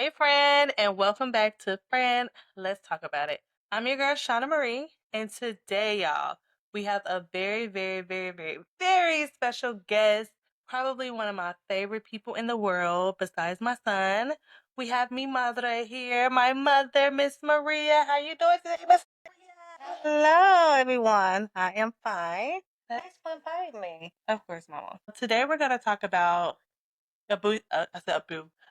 Hey, friend, and welcome back to Friend. Let's talk about it. I'm your girl, Shauna Marie, and today, y'all, we have a very, very, very, very, very special guest. Probably one of my favorite people in the world, besides my son. We have mi madre here, my mother, Miss Maria. How you doing today, Miss Maria? Hello, everyone. I am fine. Thanks for inviting me. Of course, Mama. Today, we're going to talk about I said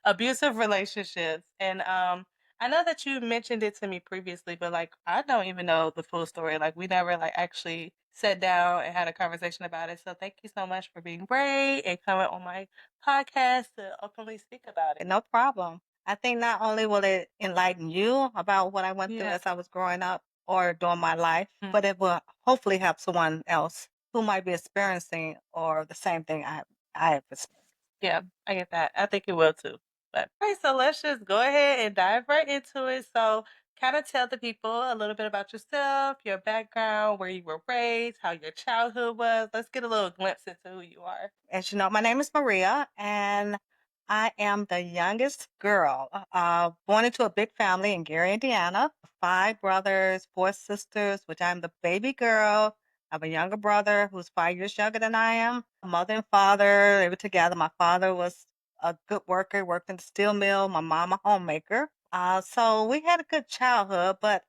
abusive relationships. And I know that you mentioned it to me previously, but like I don't even know the full story. Like we never like actually sat down and had a conversation about it. So thank you so much for being brave and coming on my podcast to openly speak about it. No problem. I think not only will it enlighten you about what I went through Yeah. as I was growing up or during my life, Mm. but it will hopefully help someone else who might be experiencing or the same thing I have experienced. Yeah, I get that. I think it will too. But all right, so let's just go ahead and dive right into it. So, kind of tell the people a little bit about yourself, your background, where you were raised, how your childhood was. Let's get a little glimpse into who you are. As you know, my name is Maria, and I am the youngest girl, born into a big family in Gary, Indiana. 5 brothers, 4 sisters, which I'm the baby girl. I have a younger brother who's 5 years younger than I am. Mother and father, they were together. My father was a good worker, worked in the steel mill. My mom, a homemaker. So we had a good childhood, but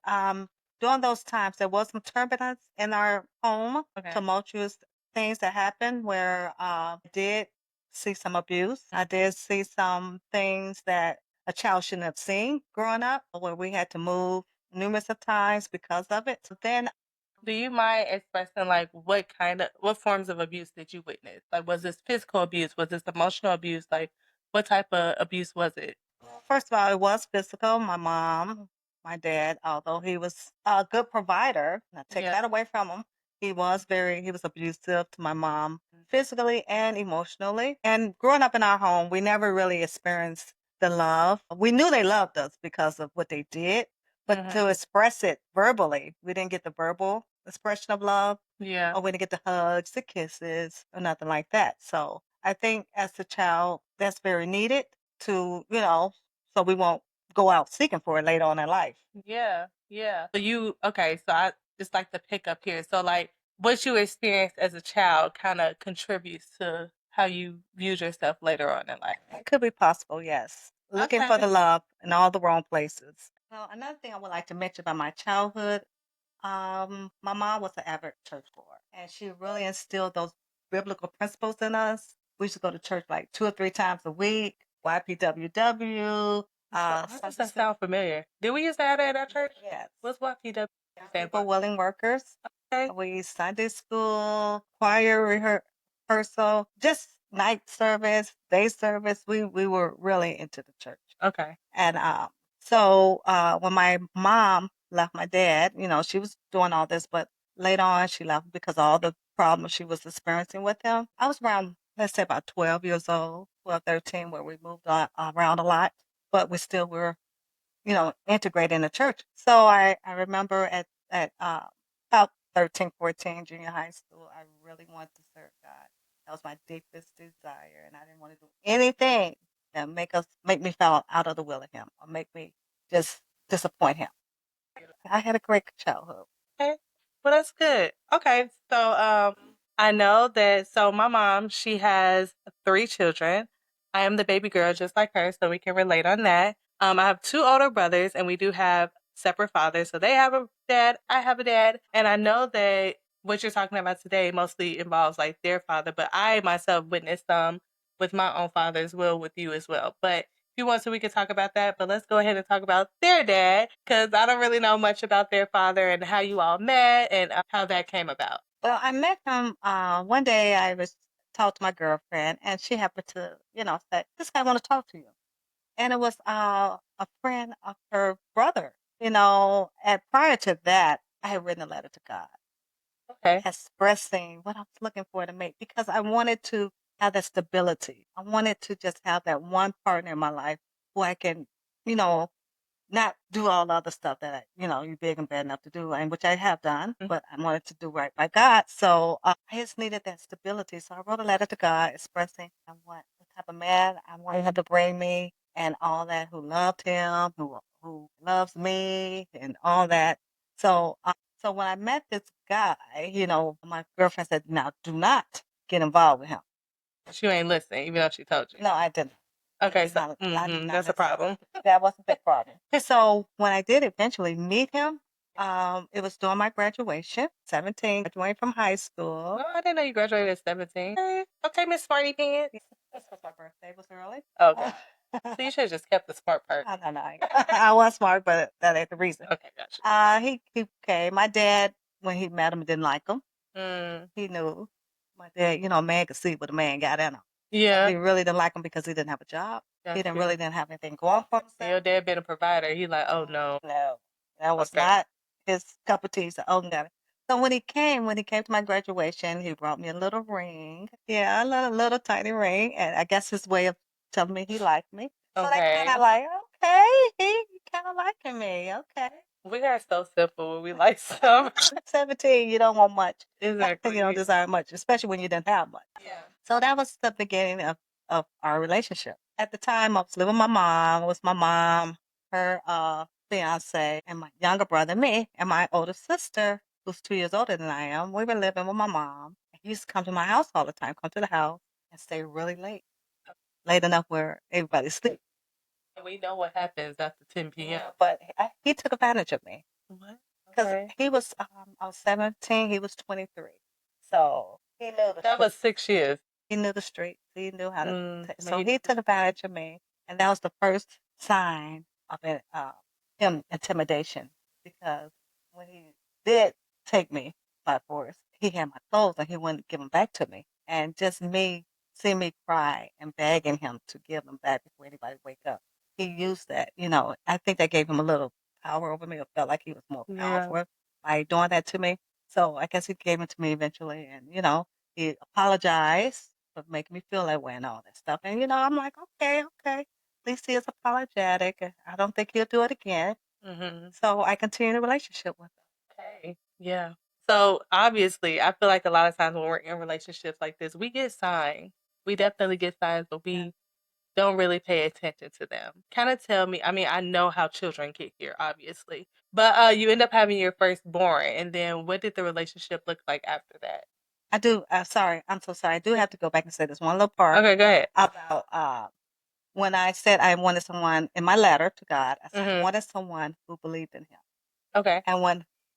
during those times, there was some turbulence in our home, Okay. tumultuous things that happened where I did see some abuse. I did see some things that a child shouldn't have seen growing up, where we had to move numerous of times because of it. So then, Do you mind expressing like what forms of abuse did you witness? Like, was this physical abuse? Was this emotional abuse? Like, what type of abuse was it? first of all, it was physical. My mom, my dad, although he was a good provider, not taking Yeah. that away from him, he was abusive to my mom physically and emotionally. And growing up in our home, we never really experienced the love. We knew they loved us because of what they did, but Hmm. to express it verbally, we didn't get the verbal expression of love, Yeah. or we didn't get the hugs, the kisses, or nothing like that. So I think as a child, that's very needed to, so we won't go out seeking for it later on in life. Yeah, yeah. So you okay, so I just like to pick up here. So like what you experienced as a child kind of contributes to how you viewed yourself later on in life. It could be possible, yes. Looking for Okay. the love in all the wrong places. Well, another thing I would like to mention about my childhood, my mom was an avid churchgoer, and she really instilled those biblical principles in us. We used to go to church like 2 or 3 times a week, YPWW, Why does that sound familiar? Did we used to have that at our church? yes, What's YPW stand people for? willing workers. Okay. We Sunday school, choir rehearsal, just night service, day service. We were really into the church. Okay. And when my mom left my dad, she was doing all this, but later on she left because of all the problems she was experiencing with him. I was around, let's say about 12 years old, 12, 13, where we moved around a lot, but we still were, integrated in the church. So I remember at about 13, 14, junior high school, I really wanted to serve God. That was my deepest desire, and I didn't want to do anything that make me fall out of the will of Him or make me just disappoint Him. I had a great childhood. Okay. Well, that's good. Okay. So, I know that, so my mom, she has 3 children. I am the baby girl, just like her, so we can relate on that. I have 2 older brothers, and we do have separate fathers. So they have a dad, I have a dad. And I know that what you're talking about today mostly involves like their father, but I myself witnessed some with my own father as well, with you as well. But if you want to, we can talk about that, but let's go ahead and talk about their dad because I don't really know much about their father and how you all met and how that came about. Well, I met him one day. I was talking to my girlfriend, and she happened to, say, "This guy want to talk to you." And it was a friend of her brother. And prior to that, I had written a letter to God Okay. expressing what I was looking for to make because I wanted to have that stability. I wanted to just have that one partner in my life who I can, you know, not do all the other stuff that you're big and bad enough to do, and which I have done, Mhm. but I wanted to do right by God. So I just needed that stability. So I wrote a letter to God expressing I want the type of man I wanted him to bring me. and all that, who loved him, who loves me, and all that. So, so when I met this guy, my girlfriend said, "Now, do not get involved with him." She ain't listening, even though she told you. No, I didn't. Okay, It's so not, I did not that's a listen. problem. That was a big problem. And so when I did eventually meet him, it was during my graduation, 17, graduating from high school. No, I didn't know you graduated at 17. Okay, Miss Smarty Pants. This was my birthday. Was early. Okay. So you should have just kept the smart part. I don't know. I was smart, but that ain't the reason. Okay, gotcha. He came. My dad, when he met him, didn't like him. Mm, He knew. My dad, a man could see what a man got in him. So yeah, he really didn't like him because he didn't have a job. He got didn't you. really didn't have anything going for And himself. your dad being a provider, he like, oh no. No, that was Okay. not his cup of tea. So, oh, no. So when he came to my graduation, he brought me a little ring. Yeah, a little tiny ring, and I guess his way of telling me he liked me. So they kind Okay. of like, okay, he kind of liking me. Okay. We are so simple when we like some. 17, you don't want much. Exactly. You don't desire much, especially when you didn't have much. Yeah. So that was the beginning of our relationship. At the time, I was living with my mom. It was my mom, her fiance, and my younger brother, me, and my older sister, who's 2 years older than I am. We were living with my mom. He used to come to my house all the time, come to the house and stay really late, late enough where everybody sleep. And we know what happens after 10 p.m. But he took advantage of me What? because Okay. he was, I was 17, he was 23. So he knew the That was 6 years. He knew the streets. He knew how to. So Made he took advantage of me, and that was the first sign of it, him intimidation. Because when he did take me by force, he had my clothes and he wouldn't give them back to me. And just me seeing me cry and begging him to give them back before anybody wake up, he used that. I think that gave him a little power over me. Or felt like he was more yeah. powerful by doing that to me. So I guess he gave it to me eventually, and he apologized for making me feel that way and all that stuff. And I'm like, okay, okay. At least he is apologetic. I don't think he'll do it again. Mm-hmm. So I continue the relationship with him. Okay. Yeah. So obviously, I feel like a lot of times when we're in relationships like this, we get signs. We definitely get signs, but we don't really pay attention to them. Kind of tell me, I mean, I know how children get here, obviously, but you end up having your firstborn, and then what did the relationship look like after that? I do. Sorry, I'm so sorry. I do have to go back and say this one little part Okay, go ahead. about when I said I wanted someone in my letter to God. I said I Mm-hmm. wanted someone who believed in Him. Okay. And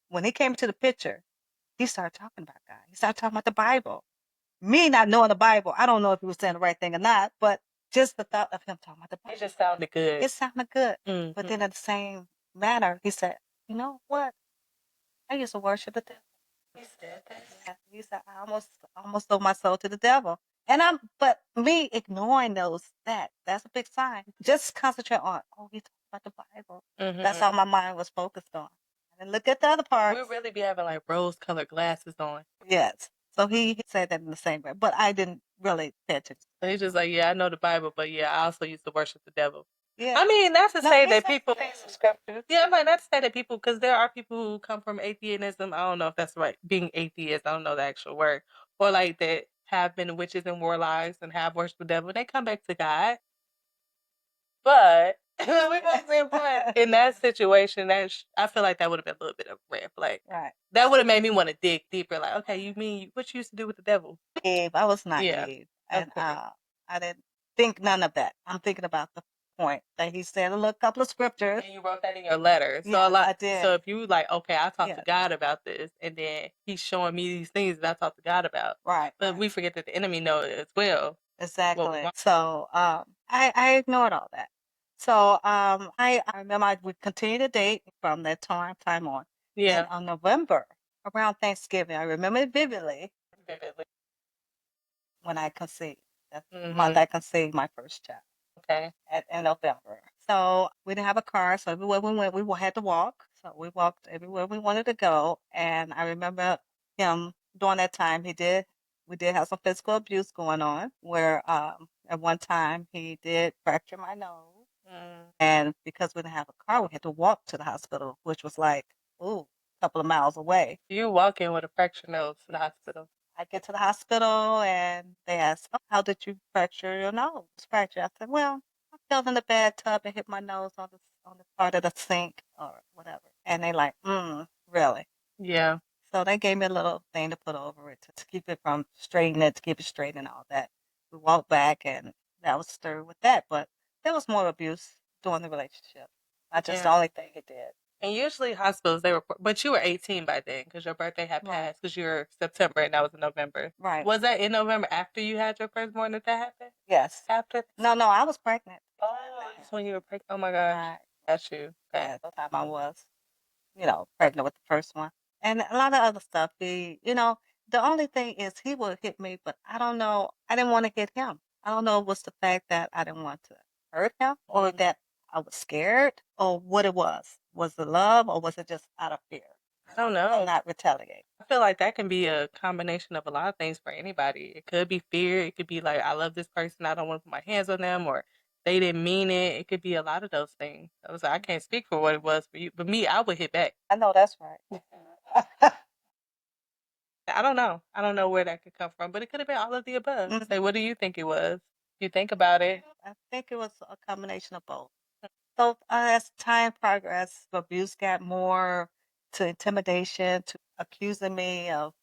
when he came to the picture, he started talking about God. He started talking about the Bible. Me not knowing the Bible, I don't know if he was saying the right thing or not, but just the thought of him talking about the Bible, It just sounded good. it sounded good. Mm-hmm. But then at the same manner, he said, "You know what? I used to worship the devil." He said that. Yeah, he said, "I almost sold my soul to the devil." But me ignoring that's a big sign. Just concentrate on, oh, he talking about the Bible. Mm-hmm. That's all my mind was focused on. And then look at the other part. We really be having like rose-colored glasses on. Yes. So he said that in the same way, but I didn't really pay attention. So he's just like, yeah, I know the Bible, but yeah, I also used to worship the devil. Yeah. I mean, not to No, say he that said people. some scriptures. Yeah, I might not say that people, because there are people who come from atheism. I don't know if that's right. Being atheist, I don't know the actual word. Or like that have been witches and warlocks and have worshipped the devil. They come back to God. But we both saying, but in that situation, I feel like that would have been a little bit of a red flag. Right. That would have made me want to dig deeper. Like, okay, you mean what you used to do with the devil? Naive. I was Yeah, naive. of And course. I didn't think none of that. I'm thinking about the point that he said a little couple of scriptures. And you wrote that in your letter. So Yes, a lot. I did. So if you like, okay, I talked to Yes. God about this, and then He's showing me these things that I talked to God about. Right. But Right. we forget that the enemy knows as well. Exactly. So I ignored all that. So I remember we continued to date from that time on. Yeah. And on November, around Thanksgiving, I remember it vividly Vividly. when I conceived. That's the Mm-hmm. month I conceived my first child. Okay. In November. So we didn't have a car, so everywhere we went, we had to walk. So we walked everywhere we wanted to go. And I remember him during that time. We did have some physical abuse going on. Where at one time he did fracture my nose, and because we didn't have a car, we had to walk to the hospital, which was like a couple of miles away. You walk in with a fractured nose to the hospital. I get to the hospital and they asked, "Oh, how did you fracture your nose?" Fracture. I said, "Well, fell in the bathtub and hit my nose on the part of the sink or whatever. And they like, really? Yeah. So they gave me a little thing to put over it to keep it from straightening it, to keep it straight and all that. We walked back and that was through with that. But there was more abuse during the relationship. Not just the Yeah. only thing it did. And usually hospitals, they were, but you were 18 by then because your birthday had Right. passed because you were September and that was in November. Right. Was that in November after you had your firstborn that that happened? Yes. After? No, I was pregnant. Oh, that's when you were pregnant. Oh my gosh. Right. That's you. Okay. Yeah, the time I was, pregnant with the first one. And a lot of other stuff. The only thing is he would hit me, but I don't know. I didn't want to hit him. I don't know what's the fact that I didn't want to hurt him or that I was scared or what it was. Was it love or was it just out of fear? I don't I'm know. not retaliating. I feel like that can be a combination of a lot of things for anybody. It could be fear. It could be like, I love this person. I don't want to put my hands on them, or they didn't mean it. It could be a lot of those things. I can't speak for what it was for you, but me, I would hit back. I know that's right. I don't know. I don't know where that could come from, but it could have been all of the above. Say, what do you think it was? You think about it. I think it was a combination of both. So as time progressed, the abuse got more to intimidation, to accusing me of,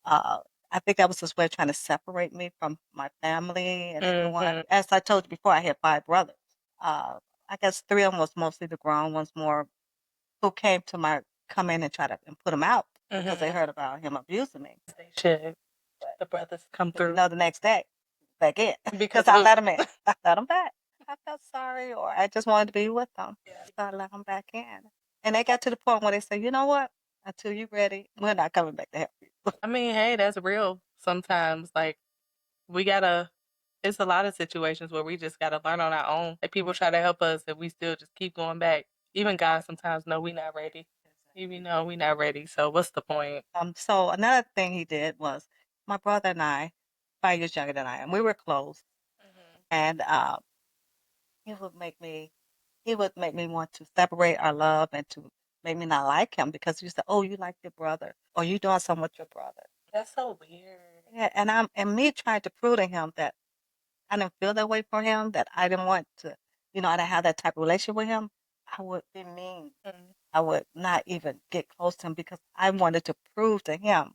uh, I think that was his way of trying to separate me from my family and everyone. As I told you before, I had 5 brothers. I guess 3 of them was mostly the grown ones, more who came to come in and try to and put him out because they heard about him abusing me. They should. The brothers come through. The next day, back in Because because I let him in. I let him back. I felt sorry, or I just wanted to be with them. Yeah. So I let them back in. And they got to the point where they said, you know what? Until you're ready, we're not coming back to help you. I mean, hey, that's real. Sometimes, like, we gotta. It's a lot of situations where we just gotta learn on our own. Like people try to help us, and we still just keep going back. Even God sometimes know we not ready. Even know we not ready. So what's the point? So another thing he did was my brother and I, 5 years younger than I am, we were close. And he would make me he would make me want to separate our love and to make me not like him because he said, "Oh, you like your brother, or you doing something with your brother." That's so weird. Yeah, and me trying to prove to him that I didn't feel that way for him, that I didn't want to, I didn't have that type of relationship with him. I would be mean. I would not even get close to him because I wanted to prove to him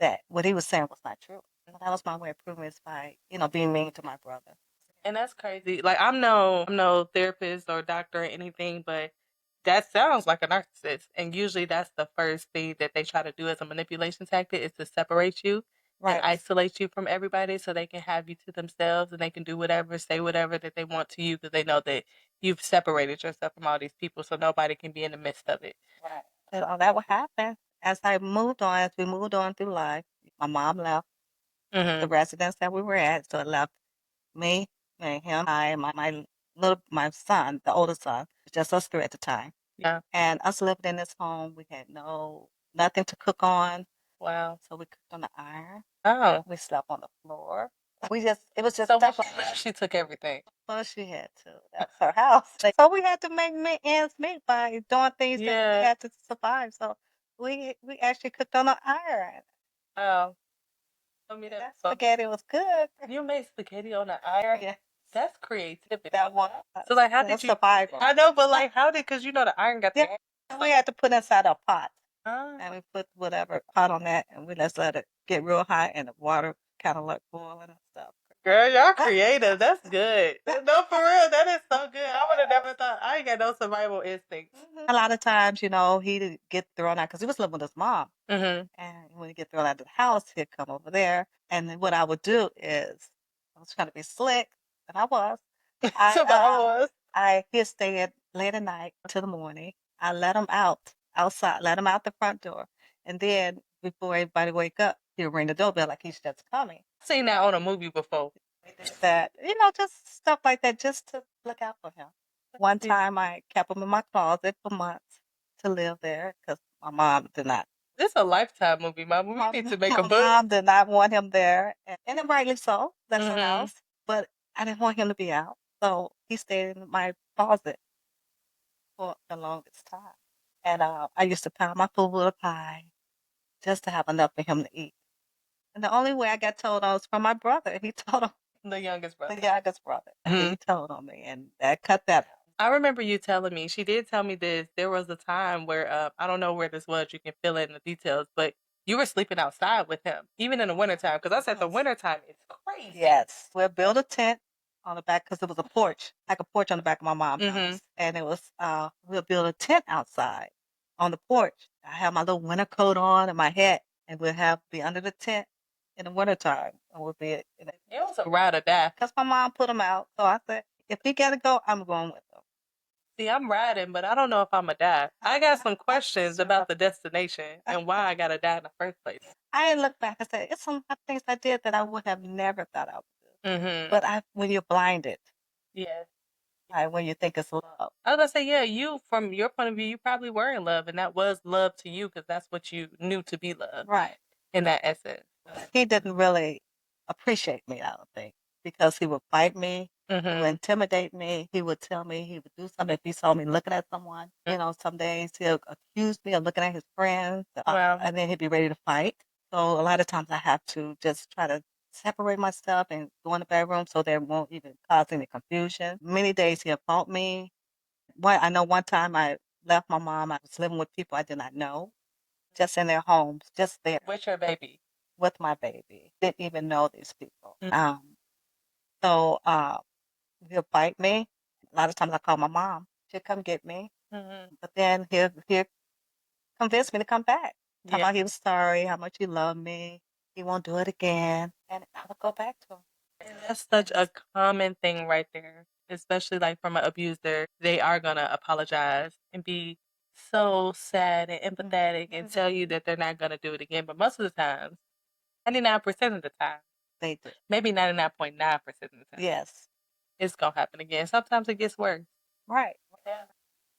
that what he was saying was not true. So that was my way of proving it by, being mean to my brother. And that's crazy. Like I'm no therapist or doctor or anything, but that sounds like a narcissist. And usually that's the first thing that they try to do as a manipulation tactic is to separate you and Right. isolate you from everybody so they can have you to themselves and they can do whatever, say whatever that they want to you because they know that you've separated yourself from all these people so nobody can be in the midst of it. Right. And all that would happen as we moved on through life. My mom left the residence that we were at, so it left me and him, I, my son, the older son, just us 3 at the time. Yeah. And us living in this home, we had nothing to cook on. Wow. So we cooked on the iron. Oh. We slept on the floor. It was just So stuff she took everything. well, she had to. That's her house. So we had to make ends meet by doing things that we had to survive. So we actually cooked on the iron. Oh. Tell me That spaghetti was good. You made spaghetti on the iron? Yeah. That's creativity. That one. So like how did That's you survival. I know, but like how did because you know the iron got the Yeah. We had to put inside a pot. Ah. And we put whatever pot on that and we just let it get real hot and the water kind of like boiling and stuff. Girl, y'all creative. That's good. No, for real, that is so good. I would have never thought. I ain't got no survival instincts. A lot of times, he'd get thrown out because he was living with his mom. Mm-hmm. And when he get thrown out of the house, he'd come over there. And then what I would do is, I was trying to be slick, and I was. He'd stay at late at night till the morning. I let him out outside, let him out the front door. And then before everybody wake up, he'll ring the doorbell like he's just coming. Seen that on a movie before. That, just stuff like that, just to look out for him. One time I kept him in my closet for months to live there because my mom did not. This is a Lifetime movie, Mom. We need to make a My book. mom did not want him there, and rightly so. That's her house. But I didn't want him to be out, so he stayed in my closet for the longest time. And I used to pound my food with a pie just to have enough for him to eat. And the only way I got told on was from my brother. He told him The youngest brother. The youngest brother. He told on me, and that cut that out. I remember you telling me, she did tell me this. There was a time where I don't know where this was, you can fill in the details, but you were sleeping outside with him, even in the wintertime. Because I said the wintertime is crazy. Yes. We'll build a tent on the back because it was a porch, like a porch on the back of my mom's house. And it was, we'll build a tent outside on the porch. I have my little winter coat on and my hat, and we'll be under the tent in the wintertime. And we'll be, it was a ride or die. Because my mom put him out. So I said, if he got to go, I'm going with him. See, I'm riding, but I don't know if I'm a die. I got some questions about the destination and why I got to die in the first place. I didn't look back and say, it's some things I did that I would have never thought I would do. But when you're blinded, yeah, when you think it's love. I was gonna say, yeah, you, from your point of view, you probably were in love, and that was love to you because that's what you knew to be love. Right. In that essence. He didn't really appreciate me, I don't think, because he would fight me, he would intimidate me. He would tell me he would do something if he saw me looking at someone. You know, some days he'll accuse me of looking at his friends, and then he'd be ready to fight. So a lot of times I have to just try to separate myself and go in the bedroom so there won't even cause any confusion. Many days he'll fault me. I know one time I left my mom. I was living with people I did not know, just in their homes, just there. With your baby. With my baby. Didn't even know these people. So he'll fight me. A lot of times I call my mom. She'll come get me. But then he'll convince me to come back. Tell me he was sorry, how much he loved me. He won't do it again. And I will go back to him. And that's such a common thing right there, especially like from an abuser. They are going to apologize and be so sad and empathetic and tell you that they're not going to do it again. But most of the time, 99% of the time, they do. Maybe 99.9% of the time. Yes. It's going to happen again. Sometimes it gets worse. Right. Yeah.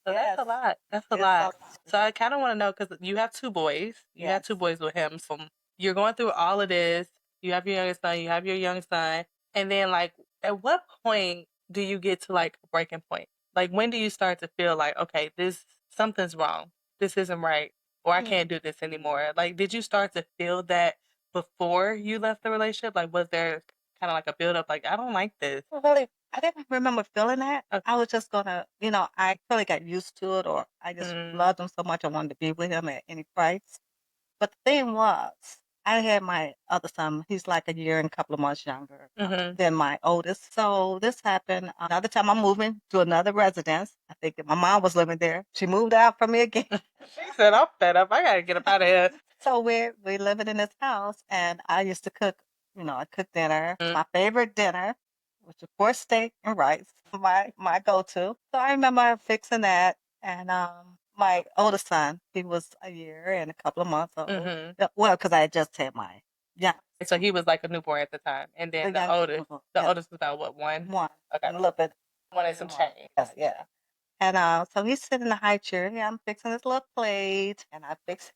So that's a lot. That's a lot. So I kind of want to know, because you have two boys. You have two boys with him. So you're going through all of this. You have your youngest son. You have your young son. And then, like, at what point do you get to, like, a breaking point? Like, when do you start to feel like, okay, something's wrong. This isn't right. Or I can't do this anymore. Like, did you start to feel that before you left the relationship? Like, was there kind of like a build-up, like, I don't like this? Really, I didn't remember feeling that. Okay. I was just gonna, I really got used to it, or I just loved him so much I wanted to be with him at any price. But the thing was, I had my other son. He's like a year and a couple of months younger than my oldest. So this happened another time. I'm moving to another residence. I think that my mom was living there. She moved out from me again. She said, I'm fed up. I gotta get up out of here. So we're living in this house, and I used to cook. I cooked dinner. My favorite dinner, which of course steak and rice, my go-to. So I remember fixing that, and my oldest son, he was a year and a couple of months old. Well, because I had just had my So he was like a newborn at the time, and then the oldest was about what, one? One. Okay, a little bit. one and some change. Yeah. And so he's sitting in the high chair. Yeah, I'm fixing his little plate, and I fix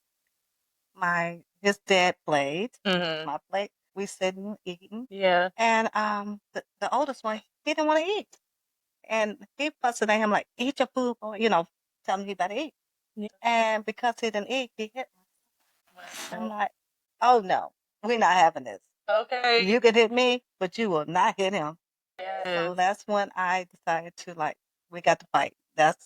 his dad plate, my plate. We sitting eating. Yeah. And the oldest one, he didn't want to eat. And he fussing at him like, eat your food, boy, telling him he better eat. Yeah. And because he didn't eat, he hit me. I'm like, oh no, we're not having this. Okay. You can hit me, but you will not hit him. Yes. So that's when I decided to, we got to fight. That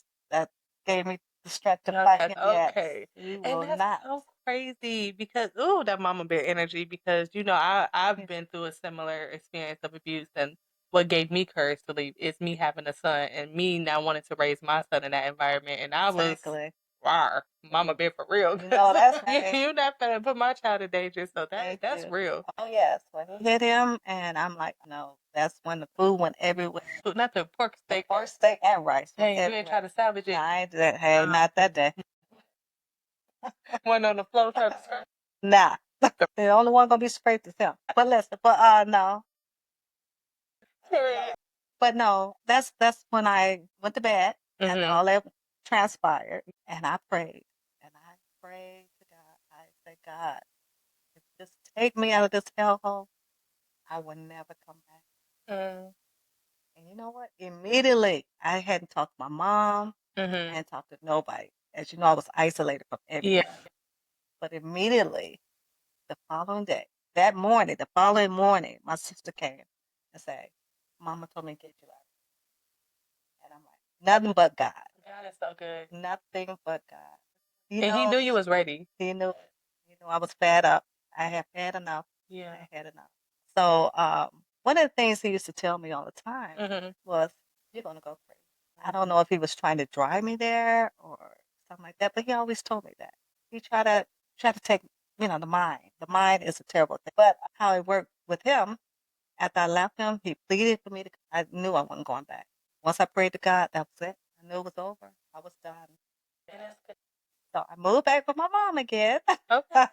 gave me the strength to fight him. Okay. Yes, And that's so crazy because, ooh, that mama bear energy, because, I've been through a similar experience of abuse, and what gave me courage to leave is me having a son and me not wanting to raise my son in that environment. And I was, rawr, mama bear for real. That's right. You're not gonna put my child in danger, so that's real. Oh yes, when he hit him, and I'm like, no, that's when the food went everywhere. Not the pork steak. Pork steak and rice. Hey, you ain't try to salvage it. Nah, I ain't that. Hey, not that day. One on the floor. Nah, the only one gonna be scraped is him. But listen, no. But no, that's when I went to bed, and all that transpired, and I prayed, to God. I said, God, if you just take me out of this hellhole, I will never come back. And you know what? Immediately, I hadn't talked to my mom, I hadn't talked to nobody. As you know, I was isolated from everybody. Yeah. But immediately, the following morning, my sister came. and say, "Mama told me to get you out," and I'm like, "Nothing but God, God is so good. nothing but God." He And he knew you knows. was ready. He knew. He knew I was fed up. I have had enough. Yeah. I had enough. So one of the things he used to tell me all the time was, "You're gonna go crazy." I don't know if he was trying to drive me there or something like that, but he always told me that. He tried to take, the mind. The mind is a terrible thing. But how it worked with him, after I left him, he pleaded for me to. I knew I wasn't going back. Once I prayed to God, that was it. I knew it was over. I was done. And that's good. So I moved back with my mom again. Okay.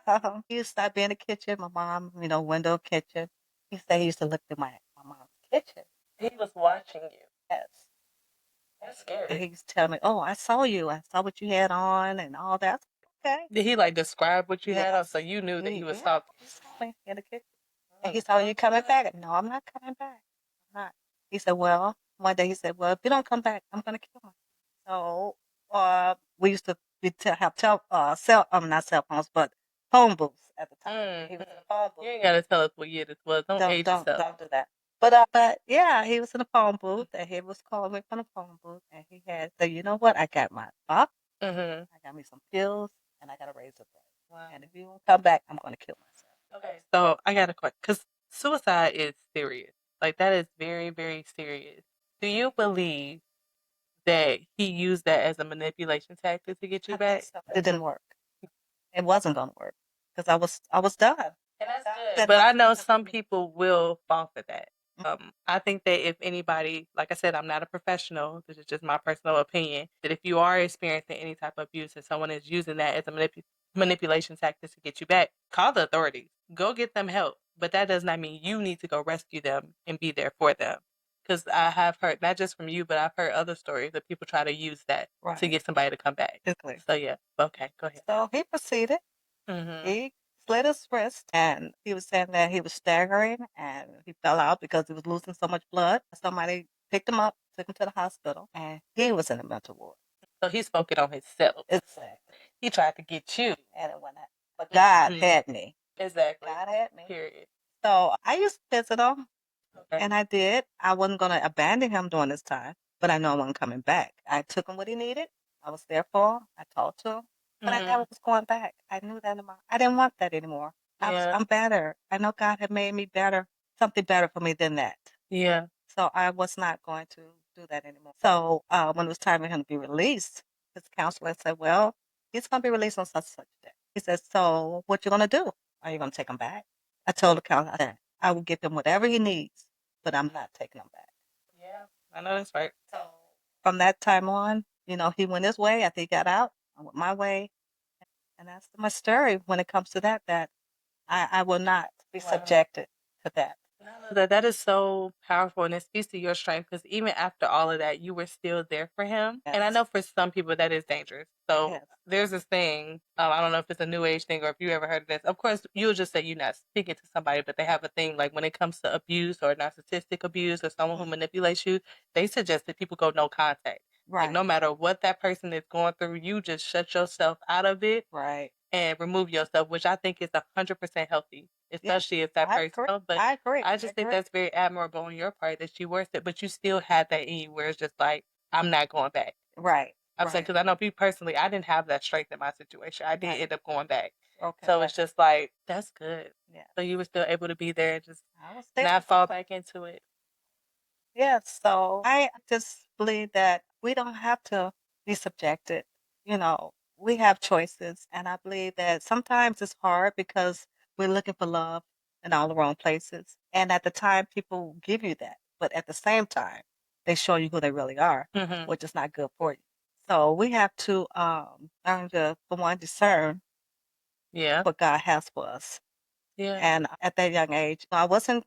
He used to stop in the kitchen. My mom, window kitchen. He said he used to look through my mom's kitchen. He was watching you. Yes. That's And scary. he used to tell me, "Oh, I saw you. I saw what you had on and all that." I said, okay. Did he like describe what you had on Yes. so you knew that he was Yeah. talking? He saw me in the kitchen. And he said, "Are you coming back?" No, I'm not coming back. I'm not. He said, "Well," one day he said, "Well, if you don't come back, I'm going to kill myself." So we used to have not cell phones, but phone booths at the time. He was in a phone booth. You ain't gotta tell us what year this was. Don't age yourself. Don't do that. But yeah, he was in a phone booth, and he was calling me from the phone booth, and he had said, "You know what? I got my up, Mm-hmm. I got me some pills, and I got a razor blade. Wow. And if you don't come back, I'm going to kill myself." Okay. So I got a question because suicide is serious. Like that is very, very serious. Do you believe that he used that as a manipulation tactic to get you I think back? so. But it didn't work. It wasn't going to work because I was done. And that's good. But I know some people will fall for that. I think that if anybody, like I said, I'm not a professional. This is just my personal opinion. That if you are experiencing any type of abuse and someone is using that as a manipulation tactic to get you back, call the authorities. Go get them help. But that does not mean you need to go rescue them and be there for them. Because I have heard, not just from you, but I've heard other stories that people try to use that to Right. get somebody to come back. Exactly. So yeah, okay, go ahead. So he proceeded. Mm-hmm. He slit his wrist, and he was saying that he was staggering and he fell out because he was losing so much blood. Somebody picked him up, took him to the hospital, and he was in a mental ward. So he spoke it on himself. Exactly. He tried to get you. And it went out. But God Mhm. had me. Exactly. God had me. Period. So I used to visit him, Okay. and I did. I wasn't going to abandon him during this time, but I know I wasn't coming back. I took him what he needed. I was there for him. I talked to him, but I never was going back. I knew that I didn't want that anymore. Yeah. I'm better. I know God had made me better, something better for me than that. Yeah. So I was not going to do that anymore. So when it was time for him to be released, his counselor said, "Well, he's going to be released on such and such a day." He said, "So what you going to do? Are you going to take him back?" I told the counselor, I said, "I will give him whatever he needs, but I'm not taking him back." Yeah. I know that's right. So from that time on, he went his way. After he got out, I went my way. And that's my story when it comes to that I will not be subjected to that. That is so powerful, and it speaks to your strength because even after all of that, you were still there for him. And I Yes. know for some people that is dangerous. So Yes. there's this thing. I don't know if it's a new age thing or if you ever heard of this. Of course, you'll just say you're not speaking to somebody, but they have a thing like when it comes to abuse or narcissistic abuse or someone who manipulates you, they suggest that people go no contact. Like Right. no matter what that person is going through, you just shut yourself out of it Right. and remove yourself, which I think is 100% healthy, especially if that I person. agree. But I agree. I just think that's very admirable on your part that you worth it, but you still had that in you where it's just like, I'm not going back. Right. I'm saying, Right. because I know me personally, I didn't have that strength in my situation. I did Right. end up going back. Okay. So it's just like, that's good. Yeah. So you were still able to be there and just I was there. not fall back into it. Yes, so I just believe that we don't have to be subjected. We have choices, and I believe that sometimes it's hard because we're looking for love in all the wrong places. And at the time, people give you that, but at the same time, they show you who they really are, Mm-hmm. which is not good for you. So we have to learn to, for one, discern Yeah. what God has for us. Yeah. And at that young age, I was in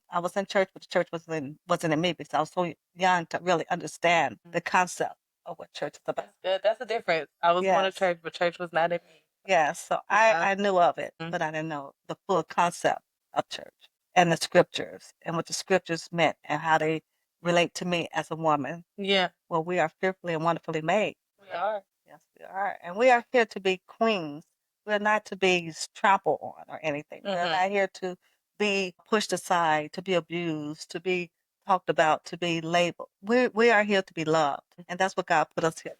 church, but the church wasn't in me because I was so young to really understand the concept of what church is about. That's good. That's the difference. I was going to Yes. church, but church was not in me. Yeah, so Yeah. I knew of it, Mhm. but I didn't know the full concept of church and the scriptures and what the scriptures meant and how they relate to me as a woman. Yeah. Well, we are fearfully and wonderfully made. We are. Yes, we are. And we are here to be queens. We're not to be trampled on or anything. We're Mm-hmm. not here to be pushed aside, to be abused, to be talked about to be labeled. We are here to be loved, and that's what God put us here.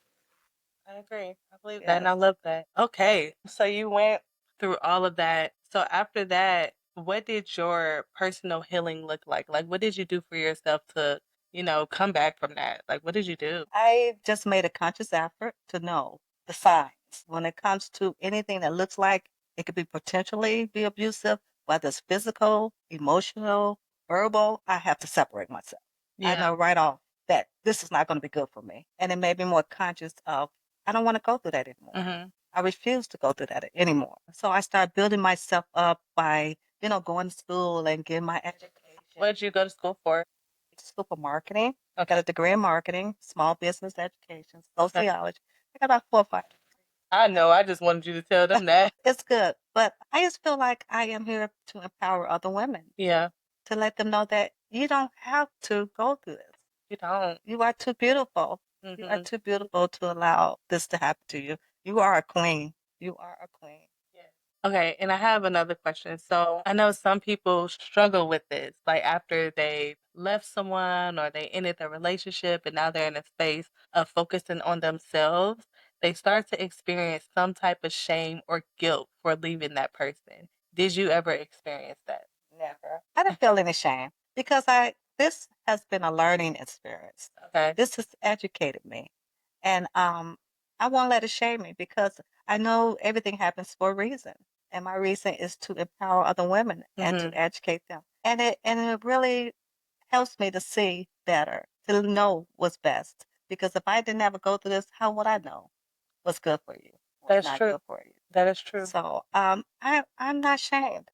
I agree. I believe that, and Yes. I love that. Okay, so you went through all of that. So after that, what did your personal healing look like? Like, what did you do for yourself to, come back from that? Like, what did you do? I just made a conscious effort to know the signs when it comes to anything that looks like it could be potentially be abusive, whether it's physical, emotional, verbal. I have to separate myself. I Yeah. know right off that this is not going to be good for me, and it made me more conscious of I don't want to go through that anymore. Mm-hmm. I refuse to go through that anymore. So I started building myself up by going to school and getting my education. What did you go to school for? School for marketing. I got Okay. a degree in marketing, small business education, Okay. sociology. I got about 4 or 5. I know. I just wanted you to tell them that. It's good, but I just feel like I am here to empower other women, Yeah. to let them know that you don't have to go through this. You don't. You are too beautiful. You are Mm-hmm. too beautiful to allow this to happen to you. You are a queen. You are a queen. Okay, and I have another question. So I know some people struggle with this, like after they left someone or they ended their relationship and now they're in a space of focusing on themselves, they start to experience some type of shame or guilt for leaving that person. Did you ever experience that? Never. I didn't feel any shame because this has been a learning experience. Okay. This has educated me. And I won't let it shame me because I know everything happens for a reason. And my reason is to empower other women and Mm-hmm. to educate them. And it really helps me to see better, to know what's best. Because if I didn't ever go through this, how would I know what's good for you, what's That's not true. good for you? That is true. So I'm not ashamed.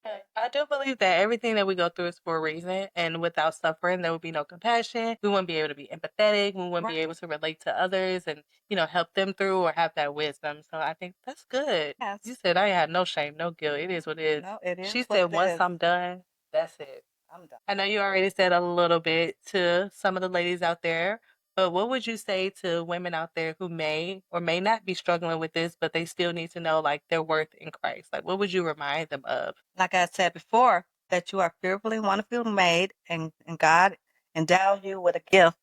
Yeah, I do believe that everything that we go through is for a reason, and without suffering, there would be no compassion. We wouldn't be able to be empathetic. We wouldn't be Right. able to relate to others and, help them through or have that wisdom. So I think that's good. You Yes. said I had no shame, no guilt. It is what it is. No, it She is what said it once is. I'm done, that's it. I'm done. I know you already said a little bit to some of the ladies out there, but what would you say to women out there who may or may not be struggling with this, but they still need to know like their worth in Christ? Like, what would you remind them of? Like I said before, that you are fearfully and wonderfully made, and God endowed you with a gift,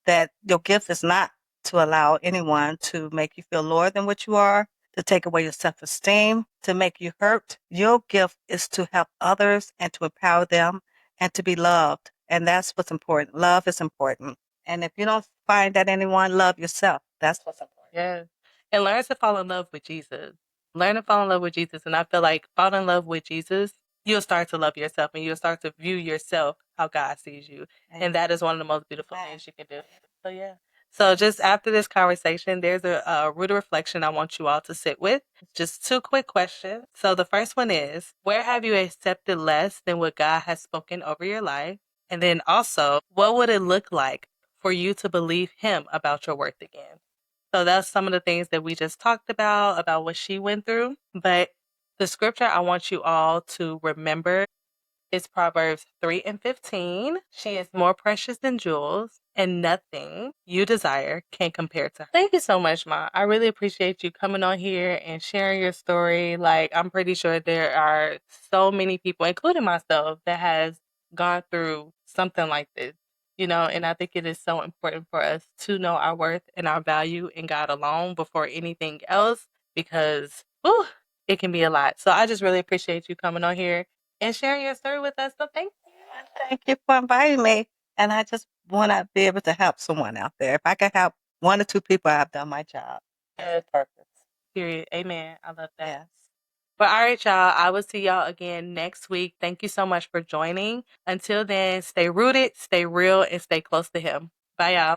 that your gift is not to allow anyone to make you feel lower than what you are, to take away your self esteem, to make you hurt. Your gift is to help others and to empower them and to be loved. And that's what's important. Love is important. And if you don't find that anyone, love yourself. That's what's important. Yeah. And learn to fall in love with Jesus. Learn to fall in love with Jesus. And I feel like fall in love with Jesus, you'll start to love yourself and you'll start to view yourself how God sees you. And that is one of the most beautiful Amen. things you can do. So, yeah. So, just after this conversation, there's a root of reflection I want you all to sit with. Just two quick questions. So, the first one is, where have you accepted less than what God has spoken over your life? And then also, what would it look like for you to believe Him about your worth again? So that's some of the things that we just talked about what she went through. But the scripture I want you all to remember is Proverbs 3 and 15. She is more precious than jewels, and nothing you desire can compare to her. Thank you so much, Ma. I really appreciate you coming on here and sharing your story. Like, I'm pretty sure there are so many people, including myself, that has gone through something like this. And I think it is so important for us to know our worth and our value in God alone before anything else because whew, it can be a lot. So I just really appreciate you coming on here and sharing your story with us. So thank you. Thank you for inviting me. And I just want to be able to help someone out there. If I can help 1 or 2 people, I've done my job. That's Yes. the purpose. Period. Amen. I love that. Yes. But all right, y'all. I will see y'all again next week. Thank you so much for joining. Until then, stay rooted, stay real, and stay close to Him. Bye, y'all.